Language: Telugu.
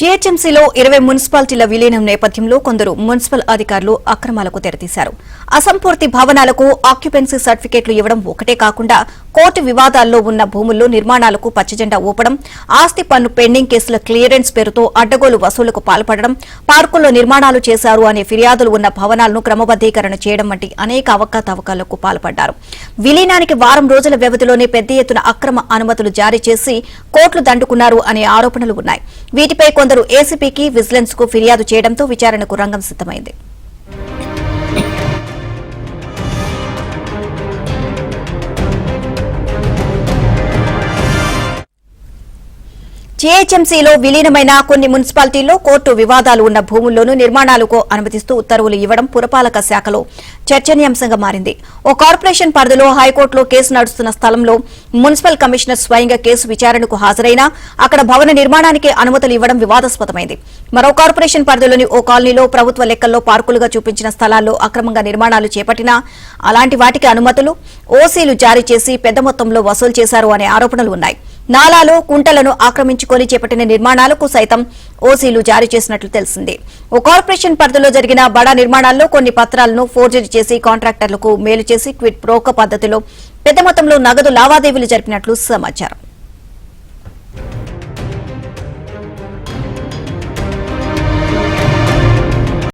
జీహెచ్ఎంసీలో 20 మున్సిపాలిటీల విలీనం నేపథ్యంలో కొందరు మున్సిపల్ అధికారులు అక్రమాలకు తెరతీశారు. అసంపూర్తి భవనాలకు ఆక్యుపెన్సీ సర్టిఫికెట్లు ఇవ్వడం ఒకటే కాకుండా కోర్టు వివాదాల్లో ఉన్న భూముల్లో నిర్మాణాలకు పచ్చజెండా ఊపడం, ఆస్తి పన్ను పెండింగ్ కేసుల క్లియరెన్స్ పేరుతో అడ్డగోలు వసూలుకు పాల్పడడం, పార్కుల్లో నిర్మాణాలు చేశారు అనే ఫిర్యాదులు ఉన్న భవనాలను క్రమబద్దీకరణ చేయడం వంటి అనేక అవకతవకలకు పాల్పడ్డారు. విలీనానికి వారం రోజుల వ్యవధిలోనే పెద్ద ఎత్తున అక్రమ అనుమతులు జారీ చేసి కోర్టులు దండుకున్నారు అనే ఆరోపణలు ఉన్నాయి. వీటిపై కొందరు ఏసీపీకి, విజిలెన్స్ కు ఫిర్యాదు చేయడంతో విచారణకు రంగం సిద్దమైంది. జీహెచ్ఎంసీలో విలీనమైన కొన్ని మున్సిపాలిటీల్లో కోర్టు వివాదాలు ఉన్న భూముల్లోనూ నిర్మాణాలకు అనుమతిస్తూ ఉత్తర్వులు ఇవ్వడం పురపాలక శాఖలో చర్చనీయాంశంగా మారింది. ఓ కార్పొరేషన్ పరిధిలో హైకోర్టులో కేసు నడుస్తున్న స్థలంలో మున్సిపల్ కమిషనర్ స్వయంగా కేసు విచారణకు హాజరైనా అక్కడ భవన నిర్మాణానికి అనుమతులు ఇవ్వడం వివాదాస్పదమైంది. మరో కార్పొరేషన్ పరిధిలోని ఓ కాలనీలో ప్రభుత్వ లెక్కల్లో పార్కులుగా చూపించిన స్థలాల్లో అక్రమంగా నిర్మాణాలు చేపట్టినా అలాంటి వాటికి అనుమతులు, ఓసీలు జారీ చేసి పెద్ద మొత్తంలో వసూలు చేశారు అనే ఆరోపణలు ఉన్నాయి. నాలాలు, కుంటలను ఆక్రమించుకొని చేపట్టిన నిర్మాణాలకు సైతం ఓసీలు జారీ చేసినట్లు తెలిసింది. ఓ కార్పొరేషన్ పరిధిలో జరిగిన బడా నిర్మాణాల్లో కొన్ని పత్రాలను ఫోర్జరీ చేసి కాంట్రాక్టర్లకు మేలు చేసి క్విడ్ ప్రోకో పద్దతిలో పెద్ద మొత్తంలో నగదు లావాదేవీలు జరిపినట్లు సమాచారం.